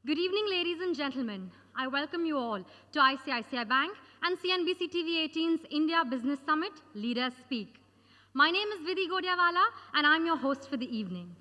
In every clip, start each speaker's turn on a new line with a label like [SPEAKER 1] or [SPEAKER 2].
[SPEAKER 1] Good evening, ladies and gentlemen. I welcome you all to ICICI Bank and CNBC TV 18's India Business Summit, Leaders Speak. My name is Vidhi Godiawala, and I'm your host for the evening.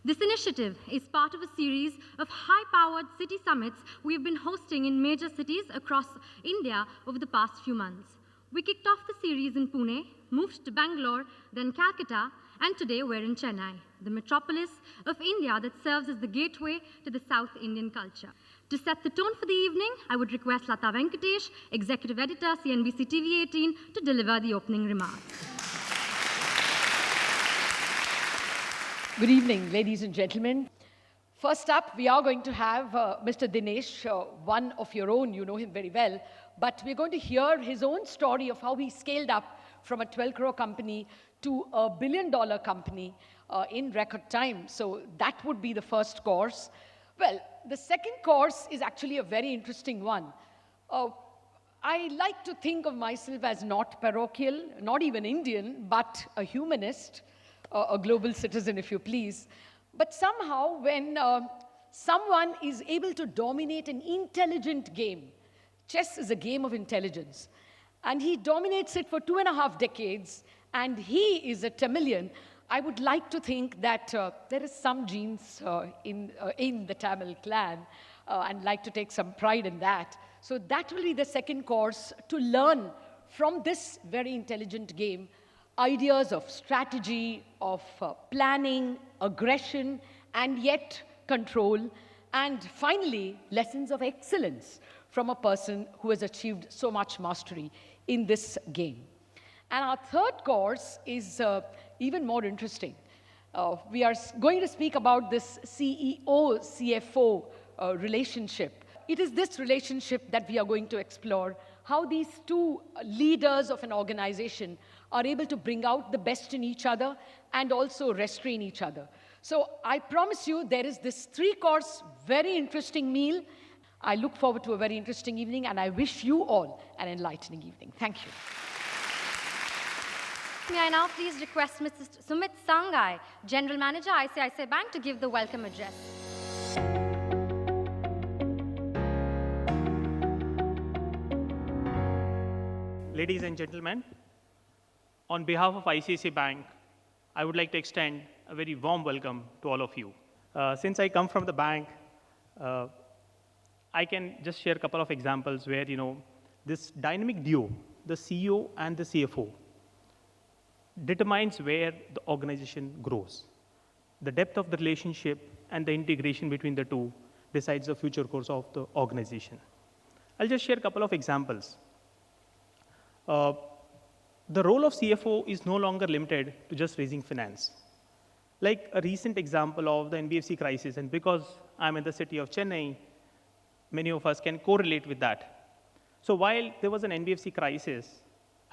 [SPEAKER 1] This initiative is part of a series of high-powered city summits we've been hosting in major cities across India over the past few months. We kicked off the series in Pune, moved to Bangalore, then Calcutta, and today we're in Chennai, the metropolis of India that serves as the gateway to the South Indian culture. To set the tone for the evening, I would request Lata Venkatesh, Executive Editor, CNBC TV 18, to deliver the opening remarks.
[SPEAKER 2] Good evening, ladies and gentlemen. First up, we are going to have Mr. Dinesh, one of your own, you know him very well, but we're going to hear his own story of how he scaled up from a 12 crore company to a $1 billion company in record time. So that would be the first course. Well, the second course is actually a very interesting one. I like to think of myself as not parochial, not even Indian, but a humanist, a global citizen, if you please. But somehow, when someone is able to dominate an intelligent game, chess is a game of intelligence, and he dominates it for 2.5 decades, and he is a Tamilian, I would like to think that there is some genes in the Tamil clan, and like to take some pride in that. So that will be the second course, to learn from this very intelligent game ideas of strategy, of planning, aggression, and yet control, and finally, lessons of excellence from a person who has achieved so much mastery in this game. And our third course is even more interesting. We are going to speak about this CEO-CFO relationship. It is this relationship that we are going to explore, how these two leaders of an organization are able to bring out the best in each other and also restrain each other. So I promise you there is this 3-course, very interesting meal. I look forward to a very interesting evening, and I wish you all an enlightening evening. Thank you.
[SPEAKER 1] May I now please request Mr. Sumit Sangai, General Manager, ICICI Bank, to give the welcome address.
[SPEAKER 3] Ladies and gentlemen, on behalf of ICICI Bank, I would like to extend a very warm welcome to all of you. Since I come from the bank, I can just share a couple of examples where, this dynamic duo, the CEO and the CFO, determines where the organization grows. The depth of the relationship and the integration between the two decides the future course of the organization. I'll just share a couple of examples. The role of CFO is no longer limited to just raising finance. Like a recent example of the NBFC crisis, and because I'm in the city of Chennai, many of us can correlate with that. So while there was an NBFC crisis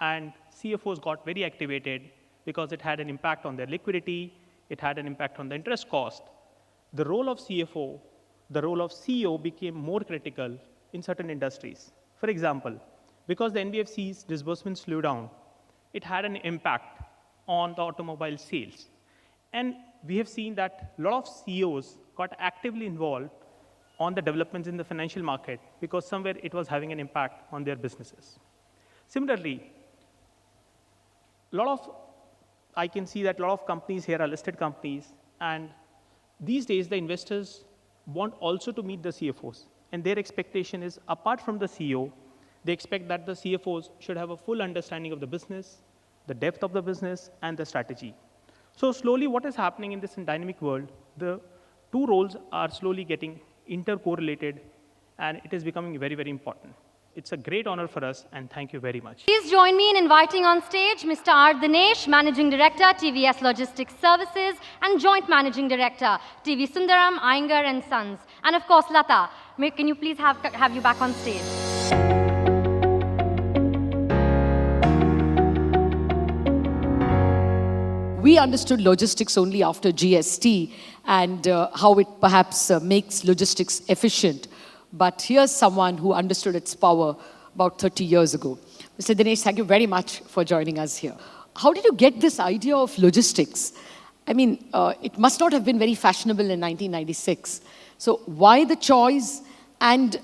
[SPEAKER 3] and CFOs got very activated because it had an impact on their liquidity, it had an impact on the interest cost, the role of CFO, the role of CEO became more critical in certain industries. For example, because the NBFC's disbursements slowed down, it had an impact on the automobile sales. And we have seen that a lot of CEOs got actively involved on the developments in the financial market because somewhere it was having an impact on their businesses. Similarly, I can see that a lot of companies here are listed companies, and these days the investors want also to meet the CFOs. And their expectation is, apart from the CEO, they expect that the CFOs should have a full understanding of the business, the depth of the business, and the strategy. So slowly what is happening in this dynamic world, the two roles are slowly getting intercorrelated, and it is becoming very, very important. It's a great honor for us, and thank you very much.
[SPEAKER 1] Please join me in inviting on stage Mr. R. Dinesh, Managing Director, TVS Logistics Services, and Joint Managing Director, TV Sundaram, Iyengar and Sons. And of course, Lata, can you please have you back on stage?
[SPEAKER 2] We understood logistics only after GST and how it perhaps makes logistics efficient. But here's someone who understood its power about 30 years ago. Mr. Dinesh, thank you very much for joining us here. How did you get this idea of logistics? I mean, it must not have been very fashionable in 1996. So why the choice, and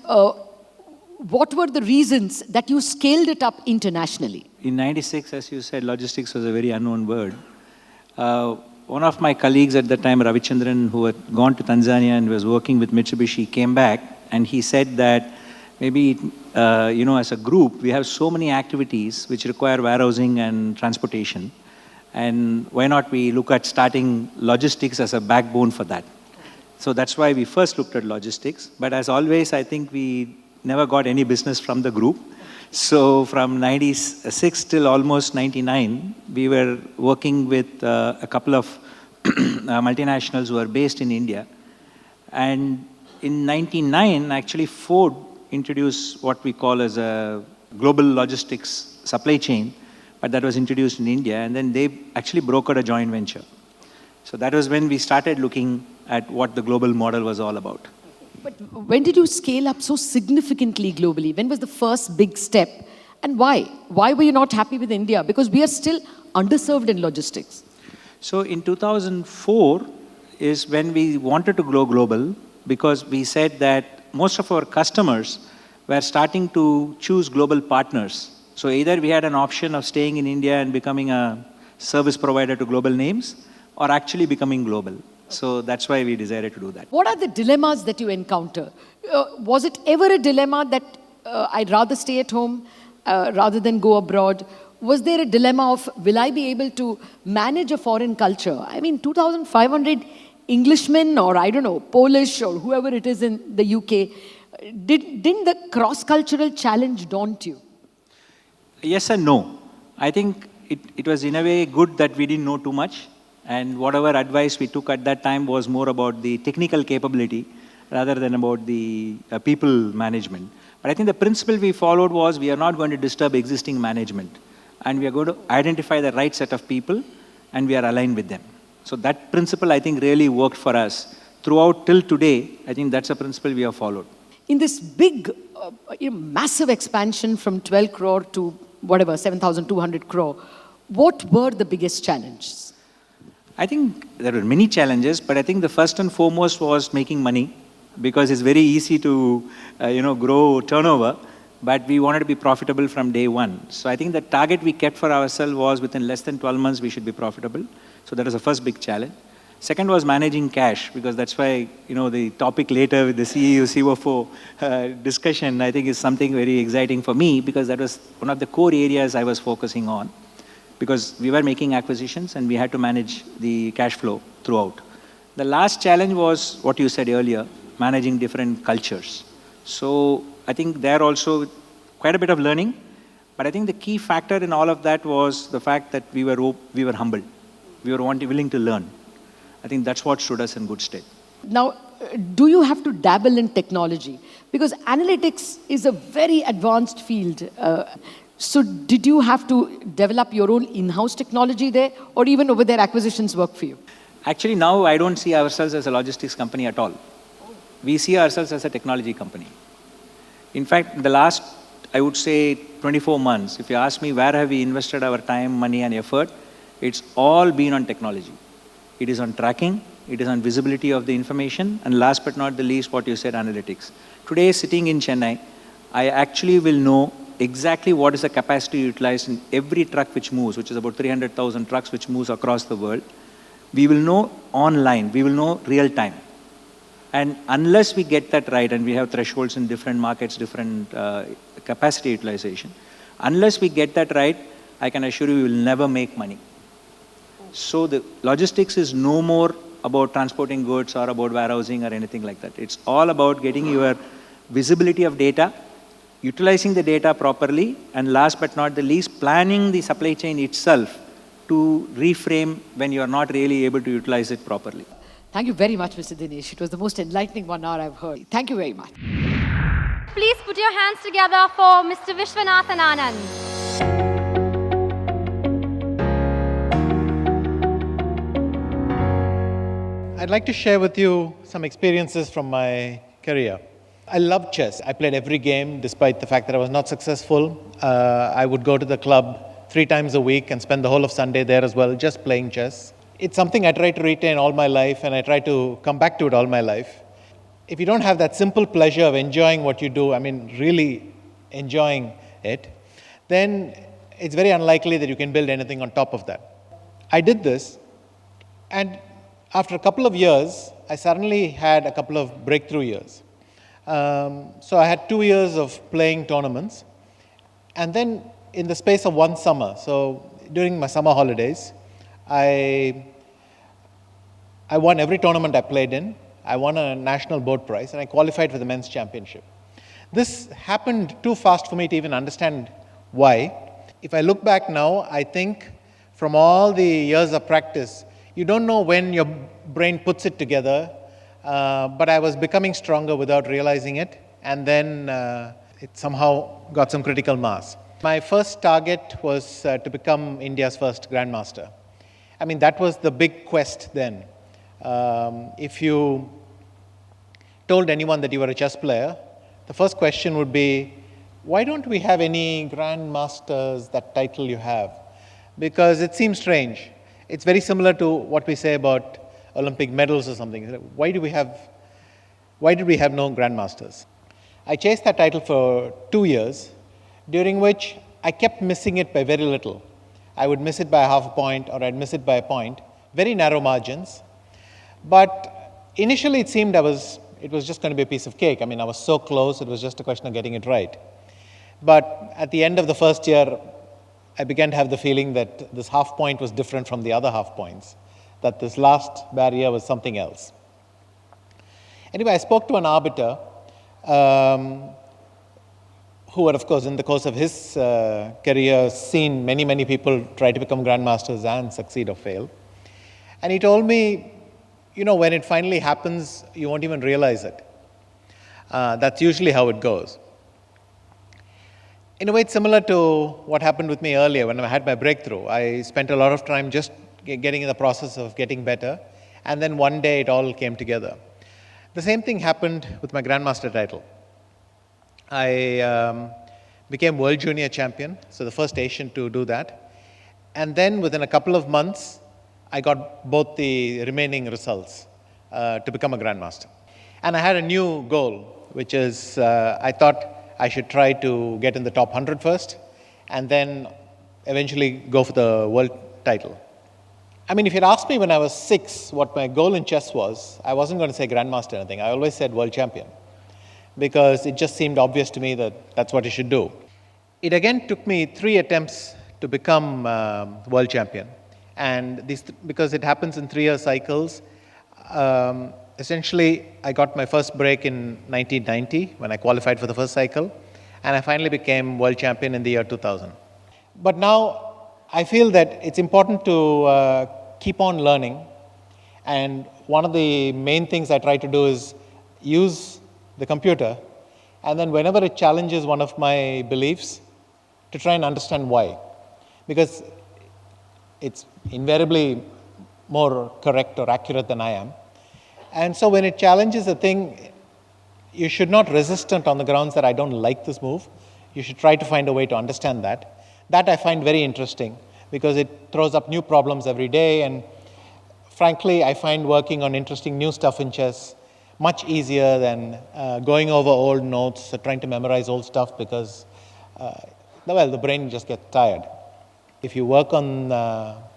[SPEAKER 2] what were the reasons that you scaled it up internationally?
[SPEAKER 4] In 96, as you said, logistics was a very unknown word. One of my colleagues at the time, Ravichandran, who had gone to Tanzania and was working with Mitsubishi, came back and he said that maybe, as a group, we have so many activities which require warehousing and transportation. And why not we look at starting logistics as a backbone for that? So that's why we first looked at logistics. But as always, I think we never got any business from the group. So from 96 till almost 99, we were working with a couple of multinationals who are based in India. And in 99, actually Ford introduced what we call as a global logistics supply chain, but that was introduced in India, and then they actually brokered a joint venture. So that was when we started looking at what the global model was all about.
[SPEAKER 2] But when did you scale up so significantly globally? When was the first big step? And why? Why were you not happy with India? Because we are still underserved in logistics.
[SPEAKER 4] So in 2004 is when we wanted to go global, because we said that most of our customers were starting to choose global partners. So either we had an option of staying in India and becoming a service provider to global names, or actually becoming global. So that's why we decided to do that.
[SPEAKER 2] What are the dilemmas that you encounter? Was it ever a dilemma that I'd rather stay at home rather than go abroad? Was there a dilemma of, will I be able to manage a foreign culture? I mean, 2,500 Englishmen, or I don't know, Polish or whoever it is in the UK, didn't the cross-cultural challenge daunt you?
[SPEAKER 4] Yes and no. I think it was in a way good that we didn't know too much. And whatever advice we took at that time was more about the technical capability rather than about the people management. But I think the principle we followed was we are not going to disturb existing management. And we are going to identify the right set of people, and we are aligned with them. So that principle, I think, really worked for us. Throughout till today, I think that's a principle we have followed.
[SPEAKER 2] In this big, massive expansion from 12 crore to whatever, 7,200 crore, what were the biggest challenges?
[SPEAKER 4] I think there were many challenges, but I think the first and foremost was making money, because it's very easy to, grow turnover, but we wanted to be profitable from day one. So I think the target we kept for ourselves was within less than 12 months we should be profitable. So that was the first big challenge. Second was managing cash, because that's why, the topic later with the CEO, CFO discussion, I think is something very exciting for me, because that was one of the core areas I was focusing on. Because we were making acquisitions and we had to manage the cash flow throughout. The last challenge was what you said earlier, managing different cultures. So I think there also quite a bit of learning, but I think the key factor in all of that was the fact that we were humble. We were willing to learn. I think that's what stood us in good stead.
[SPEAKER 2] Now, do you have to dabble in technology? Because analytics is a very advanced field. So did you have to develop your own in-house technology there, or even over there acquisitions work for you?
[SPEAKER 4] Actually, now I don't see ourselves as a logistics company at all. We see ourselves as a technology company. In fact, the last, I would say, 24 months, if you ask me where have we invested our time, money, and effort, it's all been on technology. It is on tracking, it is on visibility of the information, and last but not the least, what you said, analytics. Today, sitting in Chennai, I actually will know exactly what is the capacity utilized in every truck which moves, which is about 300,000 trucks which moves across the world. We will know online, we will know real time. And unless we get that right, and we have thresholds in different markets, different capacity utilization, unless we get that right, I can assure you we will never make money. So the logistics is no more about transporting goods or about warehousing or anything like that. It's all about getting your visibility of data, utilizing the data properly, and last but not the least, planning the supply chain itself to reframe when you are not really able to utilize it properly.
[SPEAKER 2] Thank you very much, Mr. Dinesh. It was the most enlightening 1 hour I've heard. Thank you very much.
[SPEAKER 1] Please put your hands together for Mr. Vishwanathan Anand.
[SPEAKER 5] I'd like to share with you some experiences from my career. I love chess. I played every game, despite the fact that I was not successful. I would go to the club 3 times a week and spend the whole of Sunday there as well, just playing chess. It's something I try to retain all my life, and I try to come back to it all my life. if you don't have that simple pleasure of enjoying what you do, I mean, really enjoying it, then it's very unlikely that you can build anything on top of that. I did this, and after a couple of years, I suddenly had a couple of breakthrough years. So I had 2 years of playing tournaments, and then in the space of one summer, so during my summer holidays, I won every tournament I played in. I won a national board prize, and I qualified for the men's championship. This happened too fast for me to even understand why. If I look back now, I think from all the years of practice, you don't know when your brain puts it together, but I was becoming stronger without realizing it, and then it somehow got some critical mass. My first target was to become India's first grandmaster. I mean, that was the big quest then. If you told anyone that you were a chess player, the first question would be, why don't we have any grandmasters, that title you have? Because it seems strange. It's very similar to what we say about Olympic medals or something. Why did we have no grandmasters? I chased that title for 2 years, during which I kept missing it by very little. I would miss it by half a point, or I'd miss it by a point, very narrow margins. But initially it seemed it was just going to be a piece of cake. I mean, I was so close, it was just a question of getting it right. But at the end of the first year, I began to have the feeling that this half point was different from the other half points, that this last barrier was something else. Anyway, I spoke to an arbiter who had, of course, in the course of his career, seen many, many people try to become grandmasters and succeed or fail. And he told me, you know, when it finally happens, you won't even realize it. That's usually how it goes. In a way, it's similar to what happened with me earlier when I had my breakthrough. I spent a lot of time just getting in the process of getting better, and then one day it all came together. The same thing happened with my grandmaster title. I became world junior champion, so the first Asian to do that. And then within a couple of months, I got both the remaining results to become a grandmaster. And I had a new goal, which is I thought I should try to get in the top 100 first, and then eventually go for the world title. I mean, if you'd asked me when I was 6 what my goal in chess was, I wasn't going to say grandmaster or anything. I always said world champion, because it just seemed obvious to me that that's what you should do. It again took me 3 attempts to become world champion. And because it happens in 3-year cycles, essentially I got my first break in 1990 when I qualified for the first cycle, and I finally became world champion in the year 2000. But now I feel that it's important to keep on learning, and one of the main things I try to do is use the computer, and then whenever it challenges one of my beliefs, to try and understand why. Because it's invariably more correct or accurate than I am. And so when it challenges a thing, you should not resist it on the grounds that I don't like this move. You should try to find a way to understand that. That I find very interesting, because it throws up new problems every day, and frankly, I find working on interesting new stuff in chess much easier than going over old notes or trying to memorize old stuff, because, the brain just gets tired. If you work on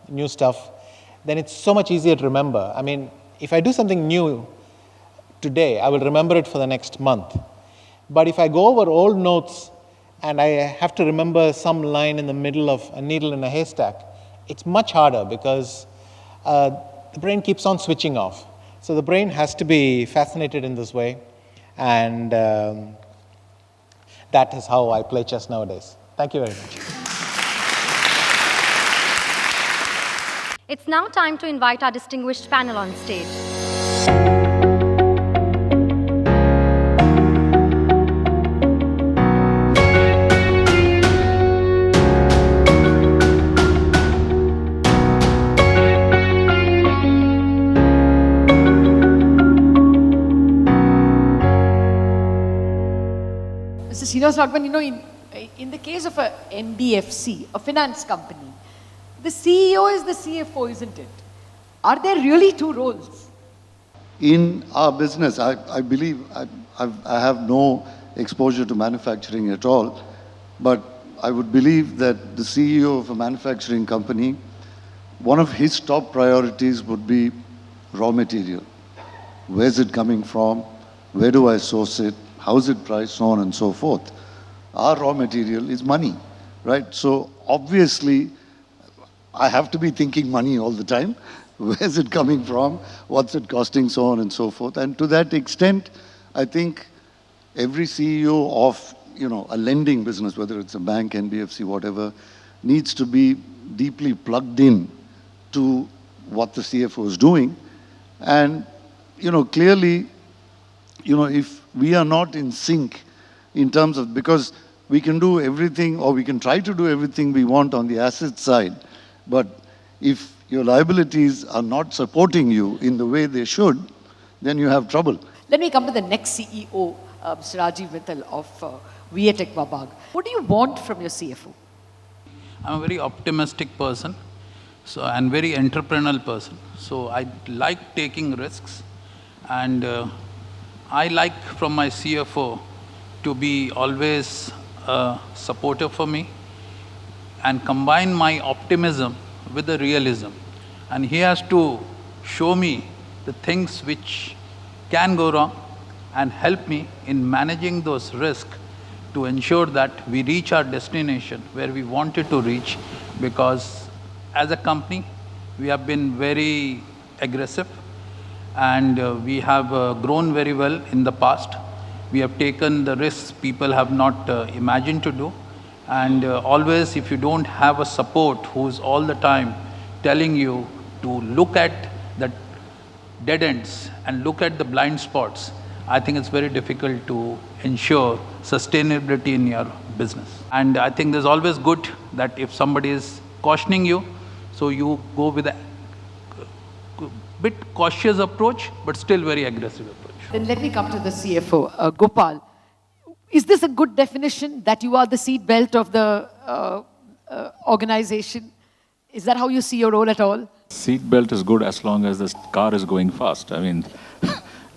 [SPEAKER 5] new stuff, then it's so much easier to remember. I mean, if I do something new today, I will remember it for the next month. But if I go over old notes and I have to remember some line in the middle of a needle in a haystack, it's much harder, because the brain keeps on switching off. So the brain has to be fascinated in this way, and that is how I play chess nowadays. Thank you very much.
[SPEAKER 1] It's now time to invite our distinguished panel on stage.
[SPEAKER 2] Mr. Srinivas Raghavan, you know, in the case of a NBFC, a finance company, the CEO is the CFO, isn't it? Are there really 2 roles?
[SPEAKER 6] In our business, I believe I have no exposure to manufacturing at all, but I would believe that the CEO of a manufacturing company, one of his top priorities would be raw material. Where's it coming from? Where do I source it? How's it priced? So on and so forth. Our raw material is money, right? So obviously, I have to be thinking money all the time. Where's it coming from? What's it costing? So on and so forth. And to that extent, I think every CEO of a lending business, whether it's a bank, NBFC, whatever, needs to be deeply plugged in to what the CFO is doing. And clearly, if we are not in sync in terms of, because we can do everything, or we can try to do everything we want on the asset side, but if your liabilities are not supporting you in the way they should, then you have trouble.
[SPEAKER 2] Let me come to the next CEO, Mr. Rajiv Mittal of Viatech Wabag. What do you want from your CFO?
[SPEAKER 7] I'm a very optimistic person, and very entrepreneurial person. So I like taking risks, and I like from my CFO to be always supportive for me and combine my optimism with the realism. And he has to show me the things which can go wrong and help me in managing those risks to ensure that we reach our destination where we wanted to reach, because as a company, we have been very aggressive, and we have grown very well in the past. We have taken the risks people have not imagined to do. And always, if you don't have a support who's all the time telling you to look at the dead ends and look at the blind spots, I think it's very difficult to ensure sustainability in your business. And I think there's always good that if somebody is cautioning you, so you go with a bit cautious approach, but still very aggressive approach.
[SPEAKER 2] Then let me come to the CFO, Gopal. Is this a good definition that you are the seat belt of the organization? Is that how you see your role at all?
[SPEAKER 8] Seat belt is good as long as the car is going fast. I mean,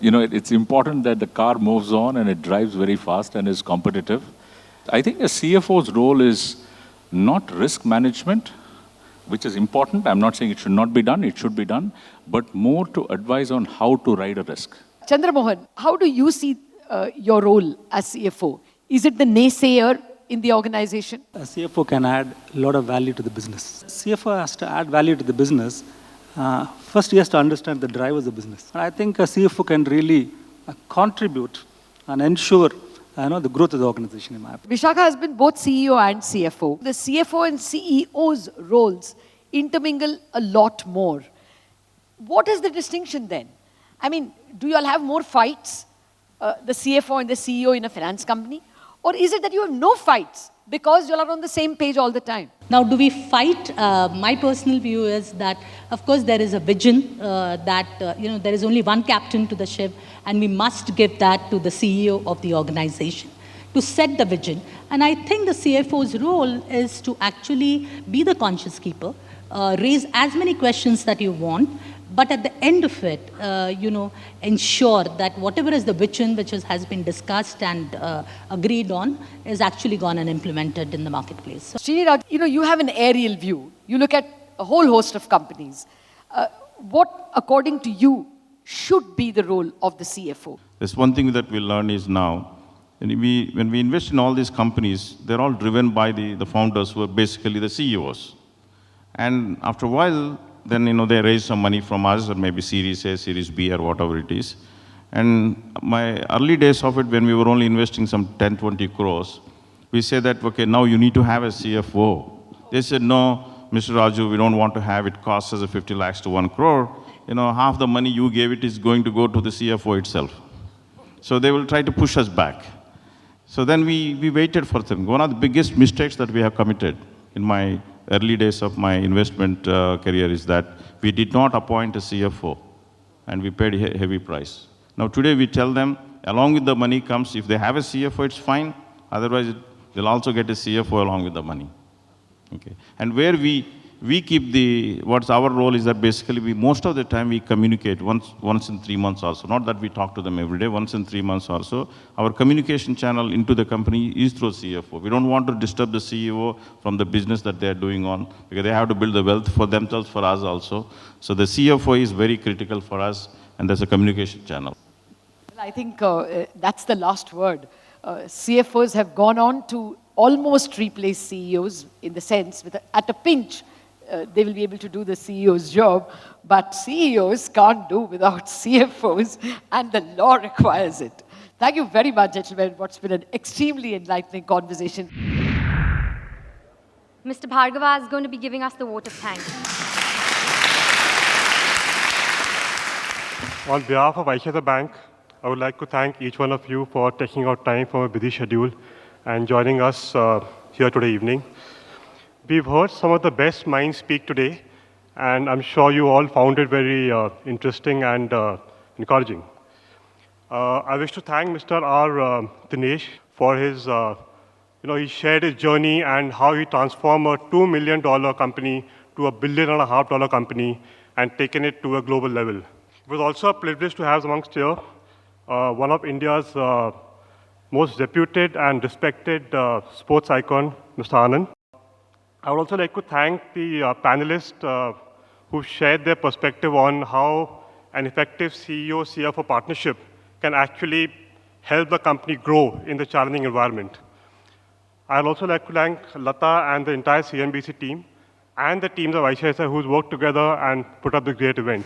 [SPEAKER 8] it's important that the car moves on and it drives very fast and is competitive. I think a CFO's role is not risk management, which is important. I'm not saying it should not be done, it should be done, but more to advise on how to ride a risk.
[SPEAKER 2] Chandra Mohan, how do you see your role as CFO? Is it the naysayer in the organization?
[SPEAKER 9] A CFO can add a lot of value to the business. CFO has to add value to the business. First, he has to understand the drivers of the business. And I think a CFO can really contribute and ensure the growth of the organization, in my opinion.
[SPEAKER 2] Vishakha has been both CEO and CFO. The CFO and CEO's roles intermingle a lot more. What is the distinction then? I mean, do you all have more fights, the CFO and the CEO in a finance company? Or is it that you have no fights because you all are on the same page all the time?
[SPEAKER 10] Now, do we fight? My personal view is that, of course, there is a vision that, there is only one captain to the ship, and we must give that to the CEO of the organization to set the vision. And I think the CFO's role is to actually be the conscience keeper, raise as many questions that you want, but at the end of it, ensure that whatever is the vision which has been discussed and agreed on is actually gone and implemented in the marketplace. So,
[SPEAKER 2] Sriniraj, you have an aerial view. You look at a whole host of companies. What, according to you, should be the role of the CFO?
[SPEAKER 11] There's one thing that we learn is now, when we invest in all these companies, they're all driven by the founders who are basically the CEOs. And after a while, then they raise some money from us, or maybe Series A, Series B, or whatever it is. And my early days of it, when we were only investing some 10, 20 crores, we said that, okay, now you need to have a CFO. They said, no, Mr. Raju, we don't want to have it. Costs us 50 lakhs to 1 crore. Half the money you gave it is going to go to the CFO itself. So they will try to push us back. So then we waited for them. One of the biggest mistakes that we have committed in my early days of my investment career is that we did not appoint a CFO, and we paid a heavy price. Now today we tell them, along with the money comes, if they have a CFO, it's fine. Otherwise, they'll also get a CFO along with the money. Okay. And where we we keep what's our role is that basically most of the time we communicate once in 3 months or so. Not that we talk to them every day, once in 3 months or so. Our communication channel into the company is through CFO. We don't want to disturb the CEO from the business that they're doing on, because they have to build the wealth for themselves, for us also. So the CFO is very critical for us, and there's a communication channel.
[SPEAKER 2] Well, I think that's the last word. CFOs have gone on to almost replace CEOs in the sense, at a pinch, they will be able to do the CEO's job, but CEOs can't do without CFOs, and the law requires it. Thank you very much, gentlemen. What's been an extremely enlightening conversation.
[SPEAKER 1] Mr. Bhargava is going to be giving us the vote of thanks.
[SPEAKER 12] On behalf of ICICI Bank, I would like to thank each one of you for taking out time from a busy schedule and joining us here today evening. We've heard some of the best minds speak today, and I'm sure you all found it very interesting and encouraging. I wish to thank Mr. R. Dinesh for his, he shared his journey and how he transformed a $2 million company to a $1.5 billion company and taken it to a global level. It was also a privilege to have amongst here one of India's most reputed and respected sports icon, Mr. Anand. I would also like to thank the panelists who shared their perspective on how an effective CEO-CFO partnership can actually help the company grow in the challenging environment. I'd also like to thank Lata and the entire CNBC team and the teams of ICICI who's worked together and put up this great event.